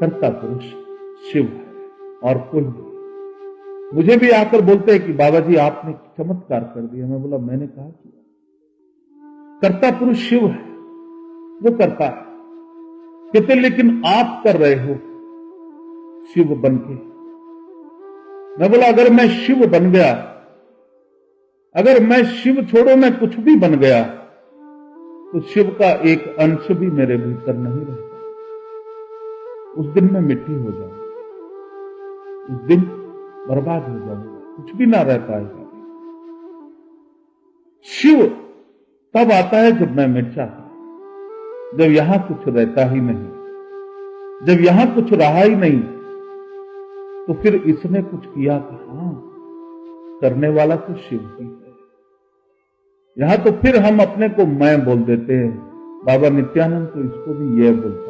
कर्ता पुरुष शिव है और कोई नहीं। मुझे भी आकर बोलते हैं कि बाबा जी आपने चमत्कार कर दिया। मैं बोला मैंने कहा किया। कर्ता पुरुष शिव है, वो करता है। कहते लेकिन आप कर रहे हो शिव बन के। मैं बोला अगर मैं शिव बन गया, अगर मैं शिव छोड़ो मैं कुछ भी बन गया, तो शिव का एक अंश भी मेरे भीतर नहीं रहता। उस दिन मैं मिट्टी हो जाऊंगा, उस दिन बर्बाद हो जाऊंगा, कुछ भी ना रह पाएगा। शिव तब आता है जब मैं मिट जाता हूं, जब यहां कुछ रहता ही नहीं, जब यहां कुछ रहा ही नहीं, तो फिर इसने कुछ किया कहां? करने वाला तो शिव ही है। यहां तो फिर हम अपने को मैं बोल देते हैं। बाबा नित्यानंद तो इसको भी ये बोलता,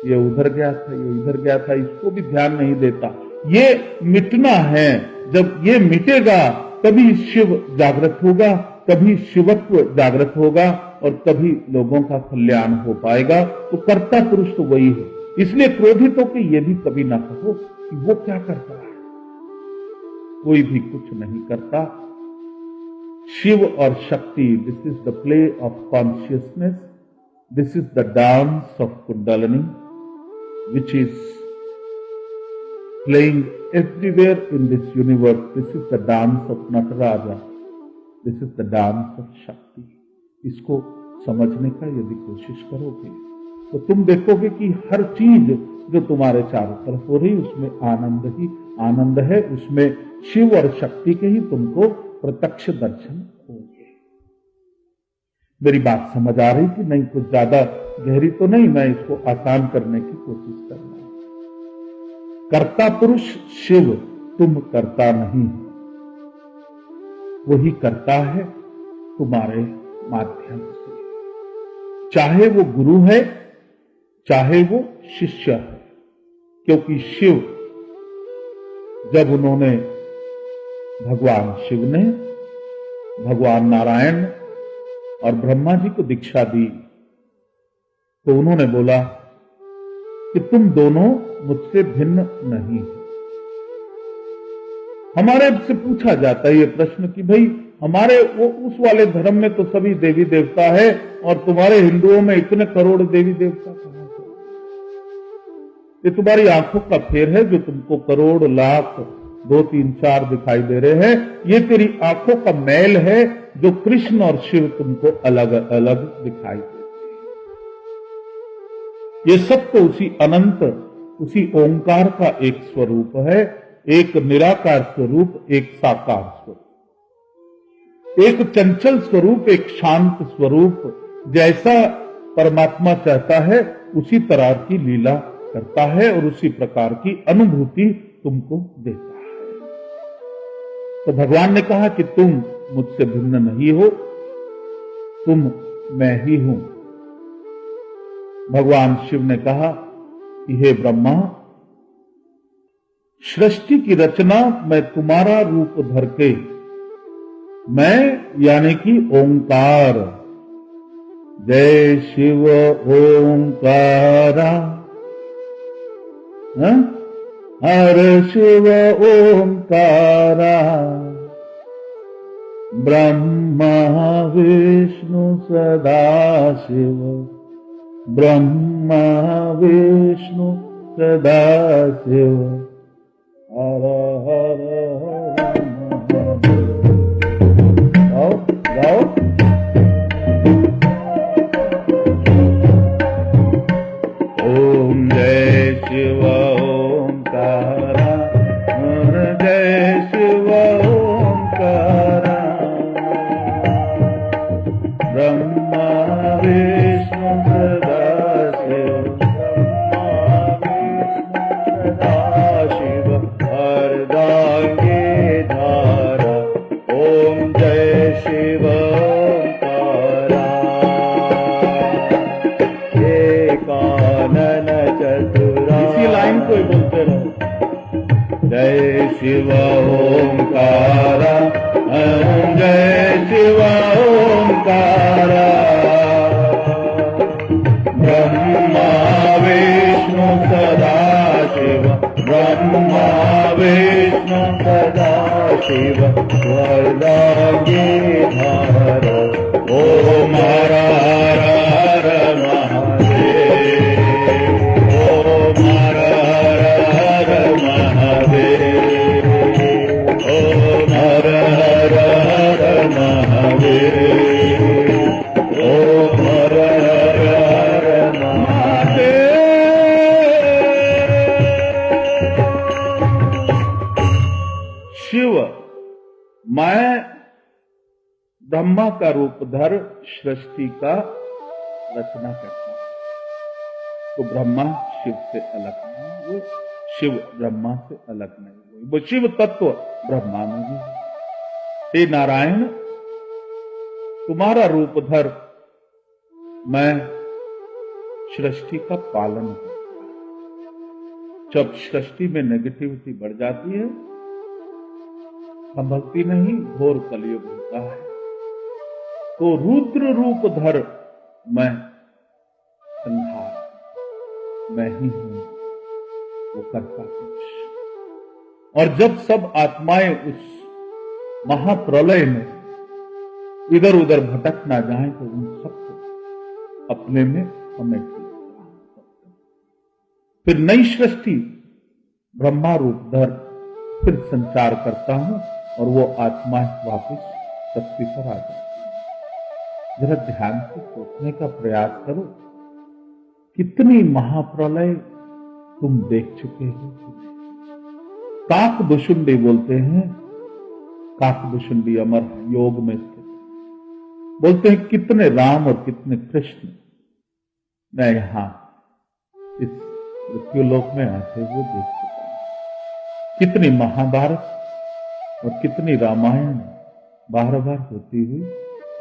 ये उधर गया था, ये इधर गया था, इसको भी ध्यान नहीं देता। ये मिटना है। जब ये मिटेगा तभी शिव जागृत होगा, तभी शिवत्व जागृत होगा और तभी लोगों का कल्याण हो पाएगा। तो कर्ता पुरुष तो वही है। इसलिए क्रोधित होकर ये भी कभी ना कहो कि वो क्या करता है। कोई भी कुछ नहीं करता। शिव और शक्ति, this is the play of consciousness, this is the dance of kundalini, which is playing everywhere in this universe. This is the dance of Nataraja. This is the dance of Shakti. इसको समझने का यदि कोशिश करोगे तो तुम देखोगे कि हर चीज जो तुम्हारे चारों तरफ हो रही उसमें आनंद ही आनंद है। उसमें शिव और शक्ति के ही तुमको प्रत्यक्ष दर्शन होंगे। मेरी बात समझ आ रही कि नहीं? कुछ ज्यादा गहरी तो नहीं, मैं इसको आसान करने की कोशिश कर रहा हूं। कर्ता पुरुष शिव, तुम करता नहीं, वही करता है तुम्हारे माध्यम से। चाहे वो गुरु है, चाहे वो शिष्य है। क्योंकि शिव, जब उन्होंने भगवान शिव ने भगवान नारायण और ब्रह्मा जी को दीक्षा दी, तो उन्होंने बोला कि तुम दोनों मुझसे भिन्न नहीं हो। हमारे से पूछा जाता है ये प्रश्न कि भाई हमारे वो उस वाले धर्म में तो सभी देवी देवता है और तुम्हारे हिंदुओं में इतने करोड़ देवी देवता कहां से? ये तुम्हारी आंखों का फेर है जो तुमको करोड़ लाख 2 3 4 दिखाई दे रहे हैं। ये तेरी आंखों का मैल है जो कृष्ण और शिव तुमको अलग अलग दिखाई देते हैं। ये सब तो उसी अनंत, उसी ओंकार का एक स्वरूप है, एक निराकार स्वरूप, एक साकार स्वरूप, एक चंचल स्वरूप, एक शांत स्वरूप। जैसा परमात्मा चाहता है उसी तरह की लीला करता है और उसी प्रकार की अनुभूति तुमको देता है। तो भगवान ने कहा कि तुम मुझसे भिन्न नहीं हो, तुम मैं ही हूं। भगवान शिव ने कहा कि हे ब्रह्मा, सृष्टि की रचना मैं तुम्हारा रूप धर के, मैं यानी कि ओंकार, जय शिव ओंकारा, हर शिव ओंकारा, ब्रह्मा विष्णु सदा शिव, ब्रह्मा विष्णु सदा शिव, हर हर हर गाओ। ओम जय शिव ओंकारा, जय शिव ओंकारा, ब्रह्मा विष्णु सदा शिव, ब्रह्मा विष्णु सदा शिव, अर्धांगे धारा, ओम जय शिव ओंकारा, एकानन चतुरा। इसी लाइन को ही बोलते रहो, जय शिव ओंकारा, जय शिव ओंकारा, ब्रह्मा विष्णु सदा शिव वरदागे हर ओम हर हर हर महादेव ओम हर हर हर महादेव ओम हर हर हर महादेव ओम हर हर हर महादेव। शिव मैं ब्रह्मा का रूप धर सृष्टि का रचना करता हूं। तो ब्रह्मा शिव से अलग नहीं हुए, शिव ब्रह्मा से अलग नहीं हुए, वो शिव तत्व ब्रह्मा में भी है। हे नारायण, तुम्हारा रूप धर मैं सृष्टि का पालन करता हूं। जब सृष्टि में नेगेटिविटी बढ़ जाती है, संभलती नहीं, घोर कलयुग होता है, तो रुद्र रूप धर मैं संहार, मैं ही हूं वो करता कुछ। और जब सब आत्माएं उस महाप्रलय में इधर उधर भटक ना जाएं, तो उन सबको अपने में समेट लेता हूं। फिर नई सृष्टि ब्रह्मा रूप धर फिर संचार करता हूं और वो आत्माएं वापस शक्ति पर आ जाती है। जरा ध्यान से सोचने का प्रयास करो, कितनी महाप्रलय तुम देख चुके हो। काकभुशुंडी बोलते हैं, काकभुशुंडी अमर योग में स्थित बोलते हैं कितने राम और कितने कृष्ण मैं यहां इस मृत्युलोक में आते हुए देख चुका हूं। कितनी महाभारत और कितनी रामायण बार बार होती हुई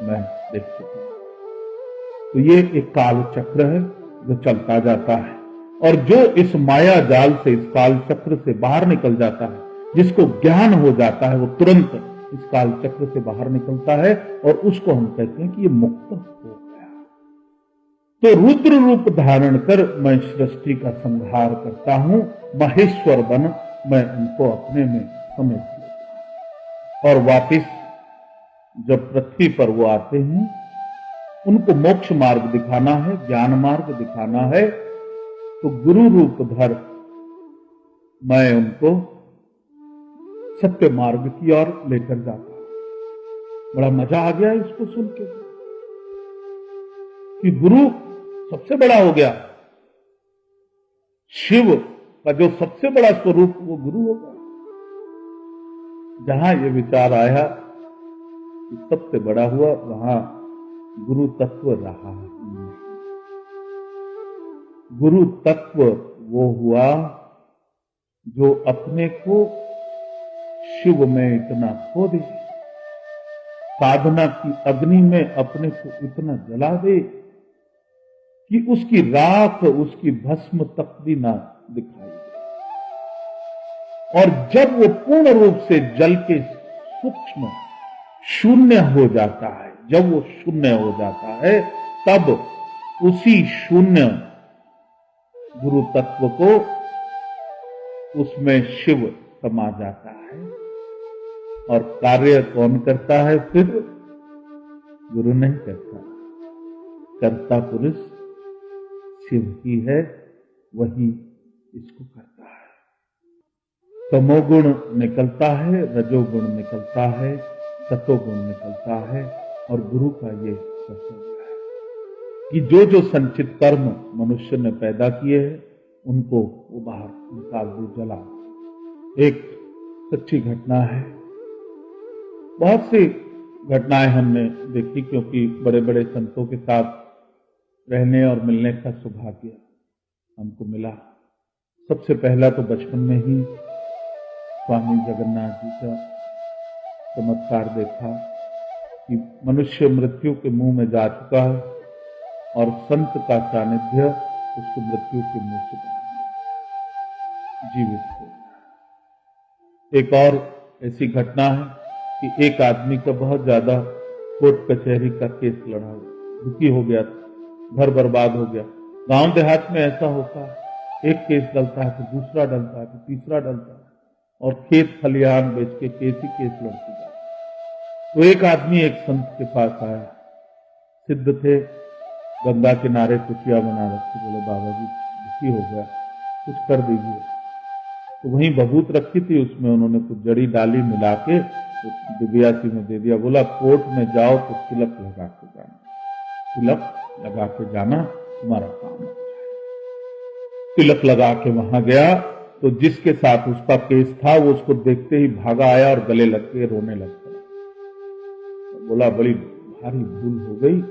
मैं देख चुका हूं। तो ये एक काल चक्र है जो चलता जाता है, और जो इस माया जाल से, इस काल चक्र से बाहर निकल जाता है, जिसको ज्ञान हो जाता है, वो तुरंत इस काल चक्र से बाहर निकलता है और उसको हम कहते हैं कि ये मुक्त हो गया। तो रुद्र रूप धारण कर मैं सृष्टि का संहार करता हूं, महेश्वर बन मैं उनको अपने में समेट लेता हूं। और वापिस जब पृथ्वी पर वो आते हैं, उनको मोक्ष मार्ग दिखाना है, ज्ञान मार्ग दिखाना है, तो गुरु रूप धर मैं उनको सत्य मार्ग की ओर लेकर जाता हूं। बड़ा मजा आ गया इसको सुन के कि गुरु सबसे बड़ा हो गया। शिव का जो सबसे बड़ा स्वरूप वो गुरु होगा। जहां ये विचार आया कि सबसे बड़ा हुआ, वहां गुरु तत्व रहा नहीं। गुरु तत्व वो हुआ जो अपने को शिव में इतना खो दे, साधना की अग्नि में अपने को इतना जला दे कि उसकी राख, उसकी भस्म तक भी ना दिखाई दे। और जब वो पूर्ण रूप से जल के सूक्ष्म शून्य हो जाता है, जब वो शून्य हो जाता है, तब उसी शून्य गुरु तत्व को उसमें शिव समा जाता है। और कार्य कौन करता है? फिर गुरु नहीं करता, कर्ता पुरुष शिव ही है, वही इसको करता है। तमोगुण निकलता है, रजोगुण निकलता है, सतोगुण निकलता है, और गुरु का ये कर्तव्य है कि जो जो संचित कर्म मनुष्य ने पैदा किए हैं, उनको वो बाहर निकाल दे, जला। एक सच्ची घटना है, बहुत सी घटनाएं हमने देखी, क्योंकि बड़े बड़े संतों के साथ रहने और मिलने का सौभाग्य हमको मिला। सबसे पहला तो बचपन में ही स्वामी जगन्नाथ जी का चमत्कार देखा कि मनुष्य मृत्यु के मुंह में जा चुका है और संत का सानिध्य उसको मृत्यु के मुंह से जीवित हो गया। एक और ऐसी घटना है कि एक आदमी का बहुत ज्यादा कोर्ट कचहरी का केस लड़ा, दुखी हो गया, घर बर्बाद हो गया। गांव देहात में ऐसा होता है, एक केस डलता है, फिर दूसरा डलता है, फिर तीसरा डलता है, और खेत खलिहान बेच के केस ही केस लड़ती जाती। तो एक आदमी एक संत के पास आया, सिद्ध थे, गंगा किनारे कुटिया बना रखी। बोले बाबा जी दुखी हो गया, कुछ कर दीजिए। तो वहीं बबूत रखी थी, उसमें उन्होंने कुछ जड़ी डाली मिला के दिव्यासी में दे दिया। बोला कोर्ट में जाओ तो तिलक लगा के जाना, तिलक लगा के जाना, तुम्हारा काम है। तिलक लगा के वहां गया तो जिसके साथ उसका केस था वो उसको देखते ही भागा आया और गले लग के रोने लग गया। बोला बड़ी भारी भूल हो गई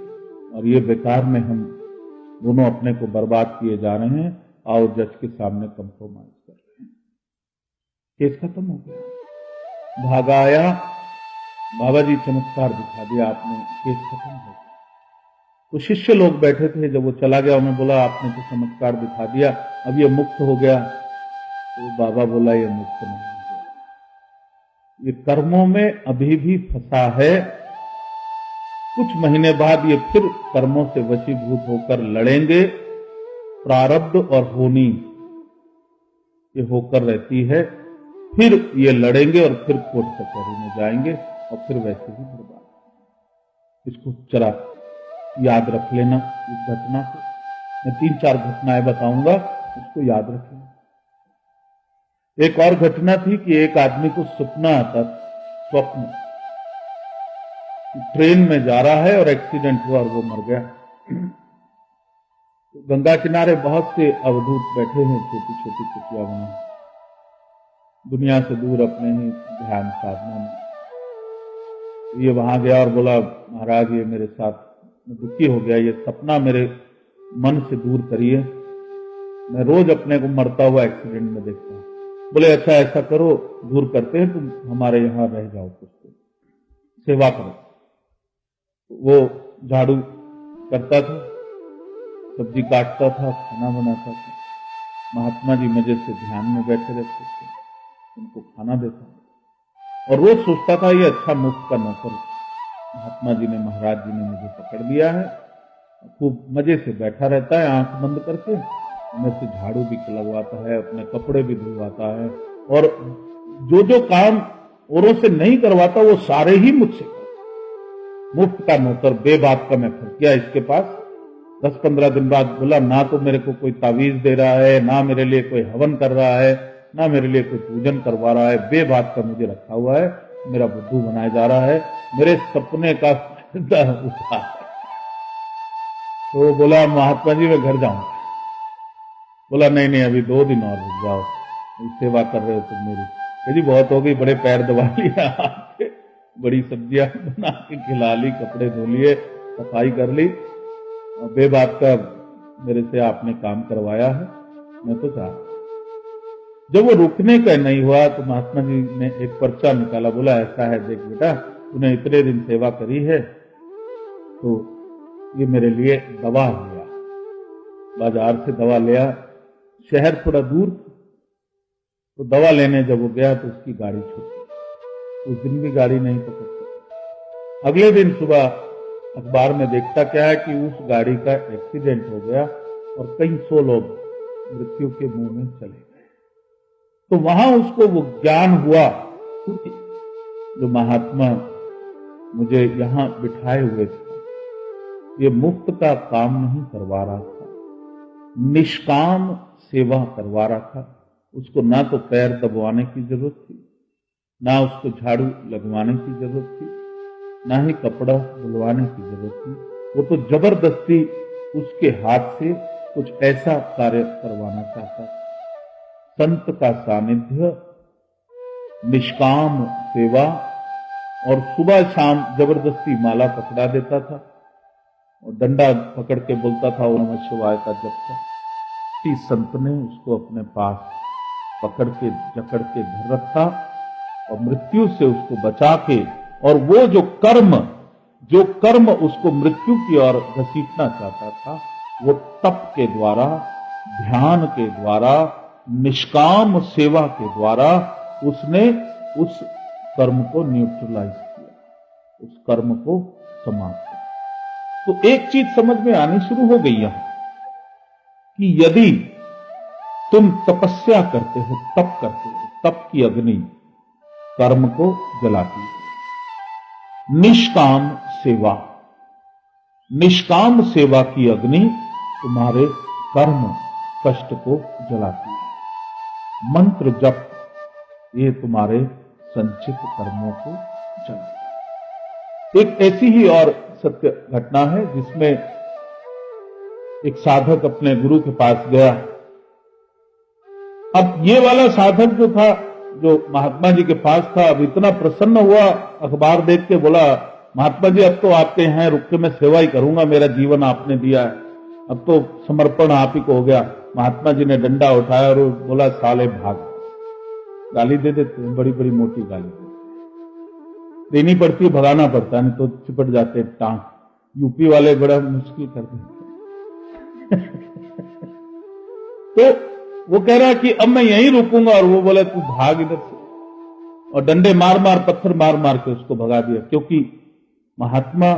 और ये बेकार में हम दोनों अपने को बर्बाद किए जा रहे हैं, आओ जज के सामने कंप्रोमाइज कर रहे हैं। केस खत्म हो गया, भागा आया, बाबा जी चमत्कार दिखा दिया आपने, केस खत्म हो गया। तो शिष्य लोग बैठे थे, जब वो चला गया उन्होंने बोला आपने तो चमत्कार दिखा दिया, अब ये मुक्त हो गया। तो बाबा बोला ये मुक्त नहीं हो गया, ये कर्मों में अभी भी फंसा है। कुछ महीने बाद ये फिर कर्मों से वशीभूत होकर लड़ेंगे। प्रारब्ध और होनी ये होकर रहती है, फिर ये लड़ेंगे और फिर कोर्ट कचहरी में जाएंगे और फिर वैसे ही बर्बाद। इसको जरा याद रख लेना, इस घटना को। मैं 3-4 घटनाएं बताऊंगा, उसको याद रखें। एक और घटना थी कि एक आदमी को सपना आता, स्वप्न, ट्रेन में जा रहा है और एक्सीडेंट हुआ और वो मर गया। तो गंगा किनारे बहुत से अवधूत बैठे हैं, छोटी छोटी कुटिया बनी, दुनिया से दूर अपने ही ध्यान साधना में। ये वहां गया और बोला महाराज ये मेरे साथ, मैं दुखी हो गया, ये सपना मेरे मन से दूर करिए, मैं रोज अपने को मरता हुआ एक्सीडेंट में देखता हूं। बोले अच्छा ऐसा करो, दूर करते हैं, तुम हमारे यहां रह जाओ, कुछ सेवा करो। वो झाड़ू करता था, सब्जी काटता था, खाना बनाता था। महात्मा जी मजे से ध्यान में बैठे रहते थे, उनको खाना देता और रोज सोचता था ये अच्छा मुफ्त का नौकर महात्मा जी ने, महाराज जी ने मुझे पकड़ लिया है, खूब मजे से बैठा रहता है आंख बंद करके, मेरे से झाड़ू भी लगवाता है, अपने कपड़े भी धुलवाता है, और जो जो काम औरों से नहीं करवाता वो सारे ही मुझसे। मुफ्त का नौकर, बेबाक का मैं फंस गया इसके पास। 10-15 दिन बाद बोला ना तो मेरे को कोई तावीज दे रहा है, ना मेरे लिए कोई हवन कर रहा है, ना मेरे लिए कोई पूजन करवा रहा है, बेबाक का मुझे रखा हुआ है, मेरा बुद्धू बनाया जा रहा है, मेरे सपने का फायदा उठा। तो बोला महात्मा जी मैं घर जाऊंगा। बोला नहीं नहीं अभी 2 दिन और रुक जाओ, सेवा कर रहे हो तुम मेरी। जी बहुत हो गई, बड़े पैर दबा लिया, बड़ी सब्जियां बना के खिला ली, कपड़े धो लिए, सफाई कर ली, बेबाक का मेरे से आपने काम करवाया है, मैं तो चाह। जब वो रुकने का नहीं हुआ तो महात्मा जी ने एक पर्चा निकाला, बोला ऐसा है देख बेटा, तूने इतने दिन सेवा करी है तो ये मेरे लिए दवा लिया। बाजार से दवा लिया, शहर थोड़ा दूर, तो दवा लेने जब वो गया तो उसकी गाड़ी छूटी, उस दिन भी गाड़ी नहीं पकड़ सका। अगले दिन सुबह अखबार में देखता क्या है कि उस गाड़ी का एक्सीडेंट हो गया और कई 100 लोग मृत्यु के मुंह में चले गए। तो वहां उसको वो ज्ञान हुआ, जो महात्मा मुझे यहां बिठाए हुए थे, ये मुफ्त का काम नहीं करवा रहा था, निष्काम सेवा करवा रहा था। उसको ना तो पैर दबवाने की जरूरत थी, ना उसको झाड़ू लगवाने की जरूरत थी, ना ही कपड़ा धुलवाने की जरूरत थी। वो तो जबरदस्ती उसके हाथ से कुछ ऐसा कार्य करवाना चाहता था। संत का सानिध्य, निष्काम सेवा, और सुबह शाम जबरदस्ती माला पकड़ा देता था और डंडा पकड़ के बोलता था ओम नमः शिवाय का जप था। इस संत ने उसको अपने पास पकड़ के जकड़ के धर रखा और मृत्यु से उसको बचा के, और वो जो कर्म उसको मृत्यु की ओर घसीटना चाहता था, वो तप के द्वारा, ध्यान के द्वारा, निष्काम सेवा के द्वारा उसने उस कर्म को न्यूट्रलाइज किया, उस कर्म को समाप्त किया। तो एक चीज समझ में आनी शुरू हो गई यहां कि यदि तुम तपस्या करते हो, तप करते हो, तप की अग्नि कर्म को जलाती है। निष्काम सेवा, निष्काम सेवा की अग्नि तुम्हारे कर्म कष्ट को जलाती है। मंत्र जप ये तुम्हारे संचित कर्मों को जलाता है। एक ऐसी ही और सत्य घटना है जिसमें एक साधक अपने गुरु के पास गया। अब ये वाला साधक जो था, जो महात्मा जी के पास था, अब इतना प्रसन्न हुआ, अखबार देख के बोला, महात्मा जी अब तो आपके यहां रुक के मैं सेवा ही करूंगा, मेरा जीवन आपने दिया है, अब तो समर्पण आप ही को हो गया। महात्मा जी ने डंडा उठाया और बोला, साले भाग। गाली दे देते हैं, बड़ी बड़ी मोटी गाली देनी पड़ती है, भगाना पड़ता है, नहीं तो चिपट जाते हैं टांग। यूपी वाले बड़ा मुश्किल कर देते तो वो कह रहा है कि अब मैं यहीं रुकूंगा, और वो बोले तू भाग इधर से, और डंडे मार मार, पत्थर मार मार के उसको भगा दिया। क्योंकि महात्मा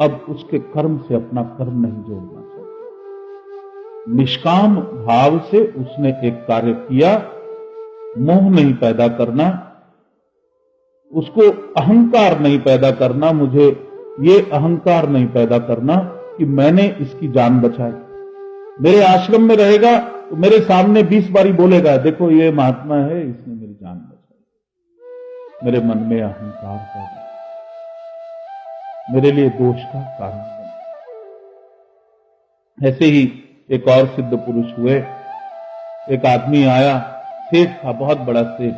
अब उसके कर्म से अपना कर्म नहीं जोड़ना चाहता। निष्काम भाव से उसने एक कार्य किया, मोह नहीं पैदा करना, उसको अहंकार नहीं पैदा करना, मुझे ये अहंकार नहीं पैदा करना कि मैंने इसकी जान बचाई। मेरे आश्रम में रहेगा तो मेरे सामने 20 बारी बोलेगा, देखो ये महात्मा है, इसने मेरी जान बचाई। मेरे मन में अहंकार पैदा, मेरे लिए दोष का कारण बना। ऐसे ही एक और सिद्ध पुरुष हुए। एक आदमी आया, सेठ था, बहुत बड़ा सेठ।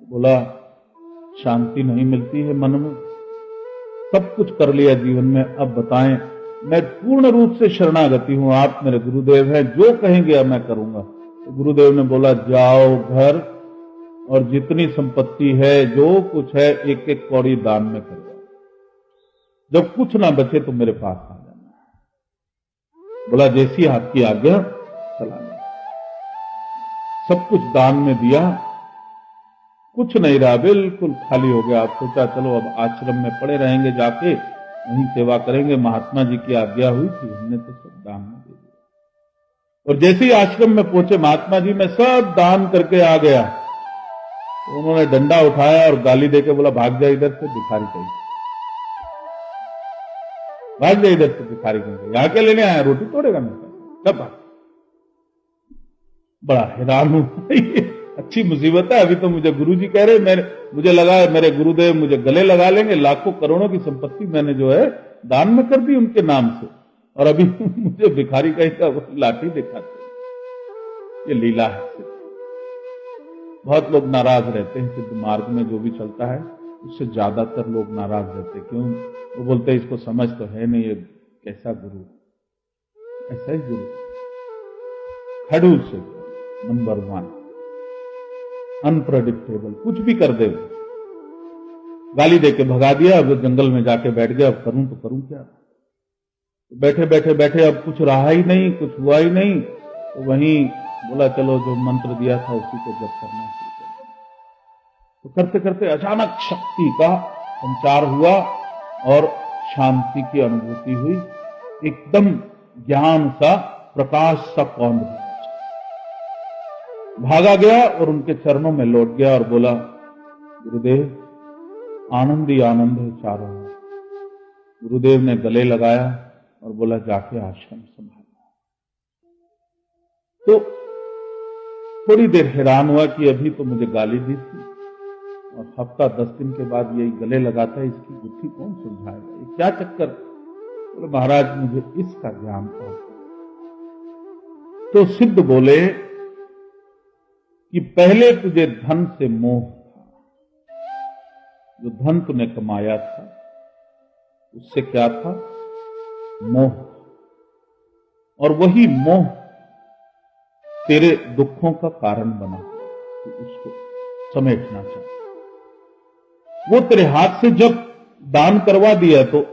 बोला, शांति नहीं मिलती है मन में, सब कुछ कर लिया जीवन में, अब बताएं, मैं पूर्ण रूप से शरणागति हूं, आप मेरे गुरुदेव हैं, जो कहेंगे मैं करूंगा। तो गुरुदेव ने बोला, जाओ घर और जितनी संपत्ति है, जो कुछ है, एक एक कौड़ी दान में कर दो, जब कुछ ना बचे तो मेरे पास आ जाना। बोला, जैसी आपकी आज्ञा, चला गया। सब कुछ दान में दिया, कुछ नहीं रहा, बिल्कुल खाली हो गया। आप सोचा चलो अब आश्रम में पड़े रहेंगे, जाके वहीं सेवा करेंगे, महात्मा जी की आज्ञा हुई थी, हमने तो सब दान में दे दिया। और जैसे ही आश्रम में पहुंचे, महात्मा जी मैं सब दान करके आ गया, तो उन्होंने डंडा उठाया और गाली देके बोला, भाग जा इधर से, भिखारी कहीं, भाग जा इधर से, भिखारी कहीं, यहां क्या लेने आया, रोटी तोड़ेगा मेरे कब। बड़ा हैरान हूं, अच्छी मुसीबत है। अभी तो मुझे गुरुजी कह रहे, मुझे लगा मेरे गुरुदेव मुझे गले लगा लेंगे, लाखों करोड़ों की संपत्ति मैंने जो है दान में कर दी उनके नाम से, और अभी मुझे भिखारी का लाठी दिखाते। ये लीला है। बहुत लोग नाराज रहते हैं सिद्ध मार्ग में, जो भी चलता है उससे ज्यादातर लोग नाराज रहते। क्यों? वो बोलते हैं इसको समझ तो है नहीं, ये कैसा गुरु, ऐसा ही गुरु। खड़ूस से नंबर 1, अनप्रेडिक्टेबल, कुछ भी कर दे। गाली देके भगा दिया, अब जंगल में जाके बैठ गया, अब करूं तो करूं क्या। तो बैठे बैठे बैठे अब कुछ रहा ही नहीं, कुछ हुआ ही नहीं, तो वहीं बोला चलो जो मंत्र दिया था उसी को जप करना शुरू कर दिया। तो करते करते अचानक शक्ति का संचार हुआ और शांति की अनुभूति हुई, एकदम ज्ञान सा, प्रकाश सा कौंध भागा गया और उनके चरणों में लौट गया और बोला, गुरुदेव आनंद ही आनंद है चारों ओर। गुरुदेव ने गले लगाया और बोला, जाके आश्रम संभालना। तो थोड़ी देर हैरान हुआ कि अभी तो मुझे गाली दी थी और हफ्ता 10 दिन के बाद यही गले लगाता है, इसकी गुत्थी कौन सुलझाएगा, ये क्या चक्कर। बोले, महाराज मुझे इसका ज्ञान था। तो सिद्ध बोले कि पहले तुझे धन से मोह था, जो धन तूने कमाया था उससे क्या था, मोह, और वही मोह तेरे दुखों का कारण बना, तो उसको समेटना चाहिए। वो तेरे हाथ से जब दान करवा दिया तो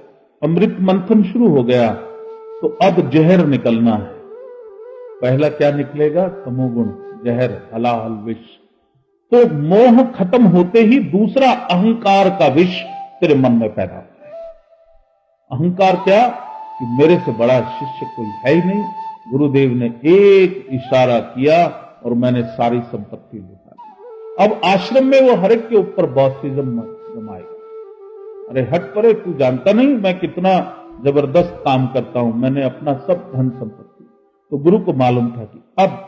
अमृत मंथन शुरू हो गया, तो अब जहर निकलना है। पहला क्या निकलेगा, तमोगुण, जहर, हलाहल, विष। तो मोह खत्म होते ही दूसरा अहंकार का विष तेरे मन में पैदा होता है। अहंकार क्या कि मेरे से बड़ा शिष्य कोई है ही नहीं, गुरुदेव ने एक इशारा किया और मैंने सारी संपत्ति लुटा ली। अब आश्रम में वो हर एक के ऊपर बॉसिज्म जमाएगा। अरे हट परे, तू जानता नहीं मैं कितना जबरदस्त काम करता हूं, मैंने अपना सब धन संपत्ति। तो गुरु को मालूम था कि अब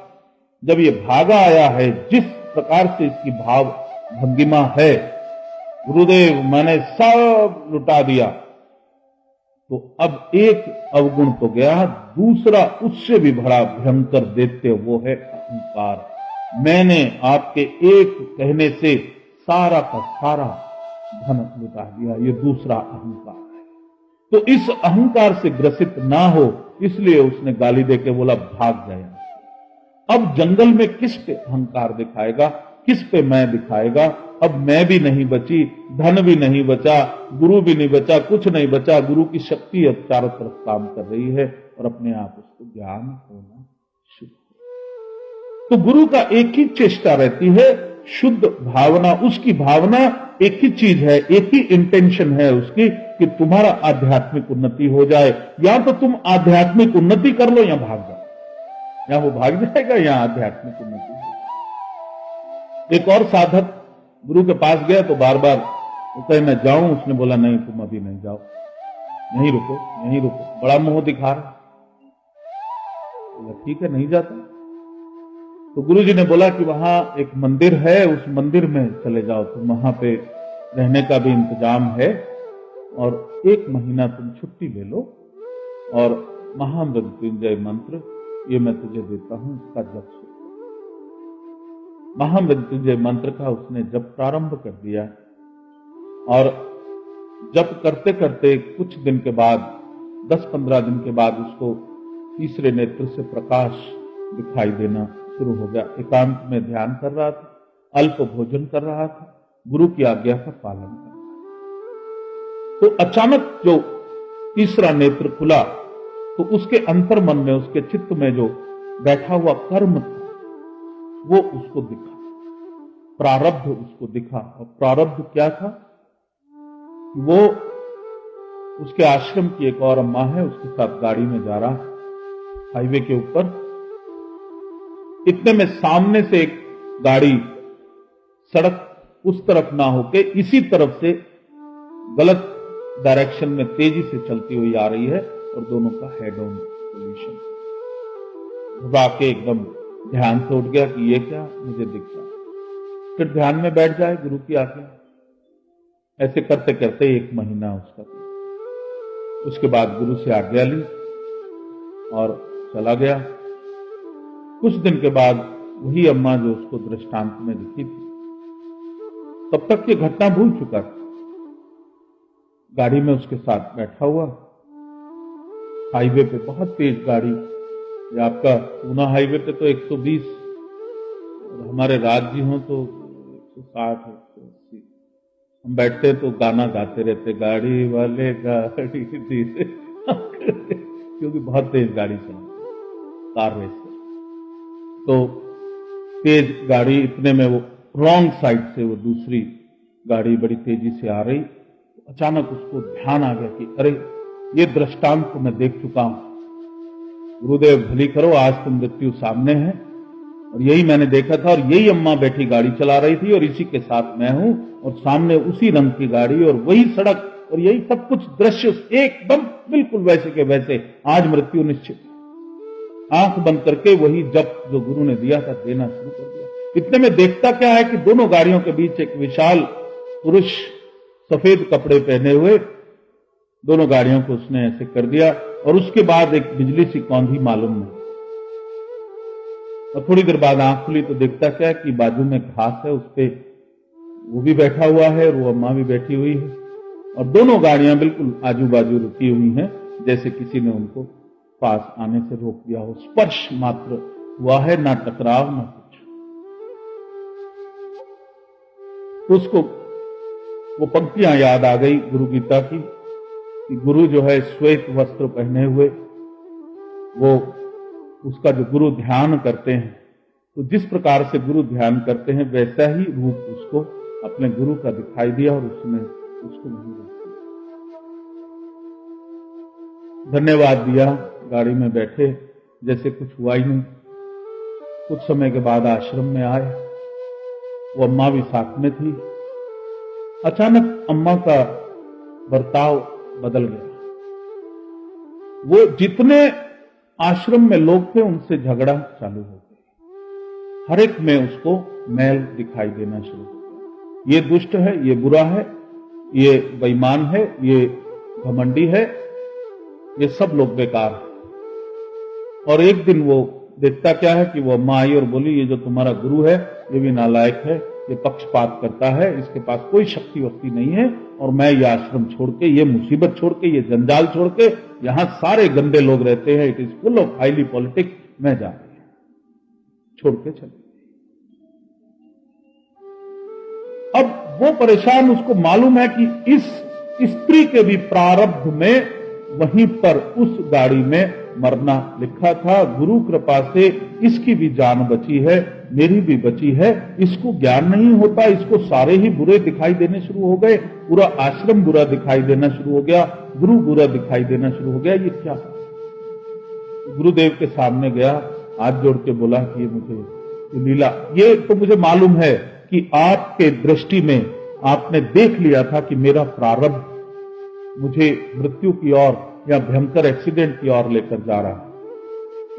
जब ये भागा आया है, जिस प्रकार से इसकी भाव भंगिमा है, गुरुदेव मैंने सब लुटा दिया, तो अब एक अवगुण तो गया, दूसरा उससे भी बड़ा भयंकर दैत्य वो है अहंकार। मैंने आपके एक कहने से सारा का सारा धन लुटा दिया, ये दूसरा अहंकार है। तो इस अहंकार से ग्रसित ना हो इसलिए उसने गाली देके बोला भाग जाए। अब जंगल में किस पे अहंकार दिखाएगा, किस पे मैं दिखाएगा? अब मैं भी नहीं बची, धन भी नहीं बचा, गुरु भी नहीं बचा, कुछ नहीं बचा। गुरु की शक्ति अब चारों तरफ काम कर रही है और अपने आप उसको ज्ञान होना शुरू। तो गुरु का एक ही चेष्टा रहती है, शुद्ध भावना। उसकी भावना एक ही चीज है, एक ही इंटेंशन है उसकी कि तुम्हारा आध्यात्मिक उन्नति हो जाए। या तो तुम आध्यात्मिक उन्नति कर लो या भाग जाओ, या वो भाग जाएगा या आध्यात्मिक उन्नति हो जाए। एक और साधक गुरु के पास गया तो बार बार वो कहे मैं जाऊं, उसने बोला नहीं तुम अभी नहीं जाओ, यहीं रुको यहीं रुको, बड़ा मुंह दिखा रहा। बोला ठीक है नहीं जाता। तो गुरुजी ने बोला कि वहां एक मंदिर है, उस मंदिर में चले जाओ, तुम वहां पे रहने का भी इंतजाम है और 1 महीना तुम छुट्टी ले लो और महामृत्युंजय मंत्र ये मैं तुझे देता हूं, इसका जप सुन। महामृत्युंजय मंत्र का उसने जप प्रारंभ कर दिया और जप करते करते कुछ दिन के बाद, 10-15 दिन के बाद उसको तीसरे नेत्र से प्रकाश दिखाई देना शुरू हो गया। एकांत में ध्यान कर रहा था, अल्प भोजन कर रहा था, गुरु की आज्ञा का पालन कर रहा था। तो अचानक जो तीसरा नेत्र खुला तो उसके अंतर मन में, उसके चित्त में जो बैठा हुआ कर्म था वो उसको दिखा, प्रारब्ध उसको दिखा। और प्रारब्ध क्या था? वो उसके आश्रम की एक और अम्मा है, उसके साथ गाड़ी में जा रहा है हाईवे के ऊपर। इतने में सामने से एक गाड़ी सड़क उस तरफ ना होके इसी तरफ से गलत डायरेक्शन में तेजी से चलती हुई आ रही है और दोनों का हेड ऑन कोलिशन। घबरा के एकदम ध्यान से उठ गया कि ये क्या मुझे दिख रहा। फिर ध्यान में बैठ जाए, गुरु की आज्ञा। ऐसे करते करते 1 महीना उसका बीता। उसके बाद गुरु से आज्ञा ली और चला गया। कुछ दिन के बाद वही अम्मा जो उसको दृष्टांत में दिखी थी, तब तक ये घटना भूल चुका था। गाड़ी में उसके साथ बैठा हुआ, हाईवे पे बहुत तेज गाड़ी, ये आपका पूना हाईवे पे तो 120 और हमारे राज्य हो तो 160 180। हम बैठते तो गाना गाते रहते, गाड़ी वाले गाड़ी धीरे, क्योंकि बहुत तेज गाड़ी चलती कार रेस। तो तेज गाड़ी, इतने में वो रॉन्ग साइड से वो दूसरी गाड़ी बड़ी तेजी से आ रही। अचानक उसको ध्यान आ गया कि अरे ये दृष्टांत को मैं देख चुका हूं, गुरुदेव भली करो, आज तो मृत्यु सामने है और यही मैंने देखा था और यही अम्मा बैठी गाड़ी चला रही थी और इसी के साथ मैं हूं और सामने उसी रंग की गाड़ी और वही सड़क और यही सब कुछ दृश्य एकदम बिल्कुल वैसे के वैसे। आज मृत्यु निश्चित। आंख बंद करके वही जप जो गुरु ने दिया था देना शुरू कर दिया। इतने में देखता क्या है कि दोनों गाड़ियों के बीच एक विशाल पुरुष सफेद कपड़े पहने हुए, दोनों गाड़ियों को उसने ऐसे कर दिया और उसके बाद एक बिजली सी कौंधी मालूम नहीं। और थोड़ी देर बाद आंख खुली तो देखता क्या कि बाजू में घास है, उस पे वो भी बैठा हुआ है और वो अम्मा भी बैठी हुई है और दोनों गाड़ियां बिल्कुल आजू बाजू रुकी हुई हैं, जैसे किसी ने उनको पास आने से रोक दिया हो। स्पर्श मात्र हुआ है, ना टकराव ना कुछ। तो उसको वो पंक्तियां याद आ गई गुरु गीता की कि गुरु जो है श्वेत वस्त्र पहने हुए, वो उसका जो गुरु ध्यान करते हैं, तो जिस प्रकार से गुरु ध्यान करते हैं वैसा ही रूप उसको अपने गुरु का दिखाई दिया और उसने उसको नहीं रोका। धन्यवाद दिया, गाड़ी में बैठे जैसे कुछ हुआ ही नहीं। कुछ समय के बाद आश्रम में आए, वो अम्मा भी साथ में थी। अचानक अम्मा का बर्ताव बदल गया। वो जितने आश्रम में लोग थे उनसे झगड़ा चालू हो गया। हर एक में उसको मैल दिखाई देना शुरू हो गया। ये दुष्ट है, ये बुरा है, ये बेईमान है, ये घमंडी है, ये सब लोग बेकार है। और एक दिन वो देखता क्या है कि वो अम्मा आई और बोली, ये जो तुम्हारा गुरु है ये भी नालायक है, ये पक्षपात करता है, इसके पास कोई शक्ति वक्ति नहीं है, और मैं ये आश्रम छोड़ के, ये मुसीबत छोड़ के, ये जंजाल छोड़ के, यहां सारे गंदे लोग रहते हैं, it is full of highly politics, मैं जा रही हूं। छोड़ के चले। अब वो परेशान, उसको मालूम है कि इस स्त्री के भी प्रारब्ध में वहीं पर उस गाड़ी में मरना लिखा था। गुरु कृपा से इसकी भी जान बची है, मेरी भी बची है। इसको ज्ञान नहीं होता, इसको सारे ही बुरे दिखाई देने शुरू हो गए, पूरा आश्रम बुरा दिखाई देना शुरू हो गया, गुरु बुरा दिखाई देना शुरू हो गया। ये क्या? गुरुदेव के सामने गया, हाथ जोड़ के बोला कि ये मुझे लीला, ये तो मुझे मालूम है कि आपके दृष्टि में आपने देख लिया था कि मेरा प्रारब्ध मुझे मृत्यु की ओर या भयंकर एक्सीडेंट की ओर लेकर जा रहा है,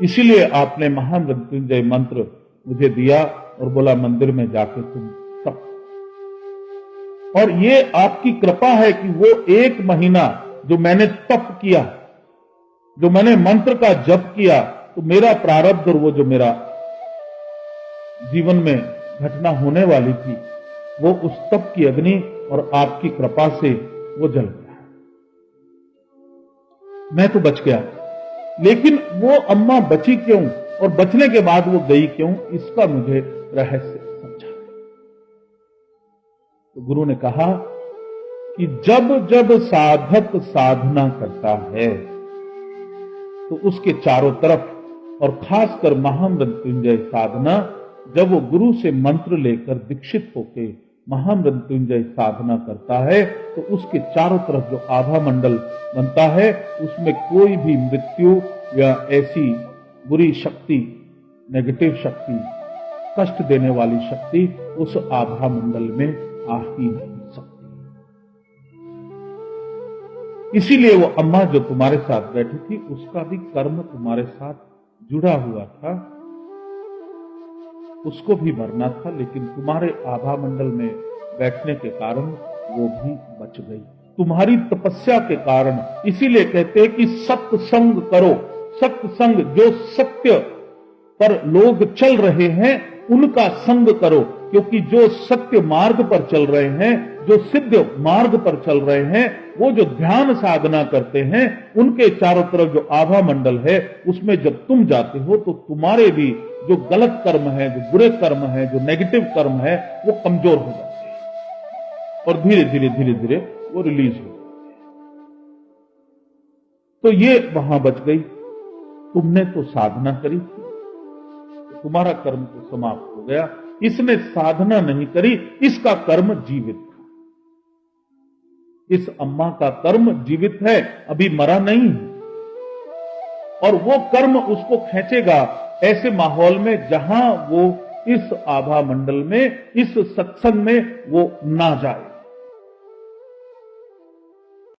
इसीलिए आपने महामृत्युंजय मंत्र मुझे दिया और बोला मंदिर में जाके तुम तप। और ये आपकी कृपा है कि वो 1 महीना जो मैंने तप किया, जो मैंने मंत्र का जप किया, तो मेरा प्रारब्ध और वो जो मेरा जीवन में घटना होने वाली थी, वो उस तप की अग्नि और आपकी कृपा से वो जल गया। मैं तो बच गया, लेकिन वो अम्मा बची क्यों और बचने के बाद वो गई क्यों, इसका मुझे रहस्य समझा। तो गुरु ने कहा कि जब जब साधक साधना करता है तो उसके चारों तरफ, और खासकर महामृत्युंजय साधना, जब वो गुरु से मंत्र लेकर दीक्षित होके महामृत्युंजय साधना करता है तो उसके चारों तरफ जो आभा मंडल बनता है, उसमें कोई भी मृत्यु या ऐसी बुरी शक्ति, नेगेटिव शक्ति, कष्ट देने वाली शक्ति उस आभा मंडल में आ ही नहीं सकती। इसीलिए वो अम्मा जो तुम्हारे साथ बैठी थी, उसका भी कर्म तुम्हारे साथ जुड़ा हुआ था, उसको भी मरना था, लेकिन तुम्हारे आभा मंडल में बैठने के कारण वो भी बच गई, तुम्हारी तपस्या के कारण। इसीलिए कहते हैं कि सत्संग करो। सत्संग, जो सत्य पर लोग चल रहे हैं उनका संग करो, क्योंकि जो सत्य मार्ग पर चल रहे हैं, जो सिद्ध मार्ग पर चल रहे हैं, वो जो ध्यान साधना करते हैं, उनके चारों तरफ जो आभा मंडल है, उसमें जब तुम जाते हो तो तुम्हारे भी जो गलत कर्म है, जो बुरे कर्म है, जो नेगेटिव कर्म है, वो कमजोर हो जाते हैं और धीरे धीरे धीरे धीरे वो रिलीज हो जाते हैं। तो ये वहां बच गई। तुमने तो साधना करी थी, तो तुम्हारा कर्म तो समाप्त हो गया। इसने साधना नहीं करी, इसका कर्म जीवित था। इस अम्मा का कर्म जीवित है, अभी मरा नहीं है, और वो कर्म उसको खींचेगा ऐसे माहौल में जहां वो इस आभा मंडल में, इस सत्संग में वो ना जाए।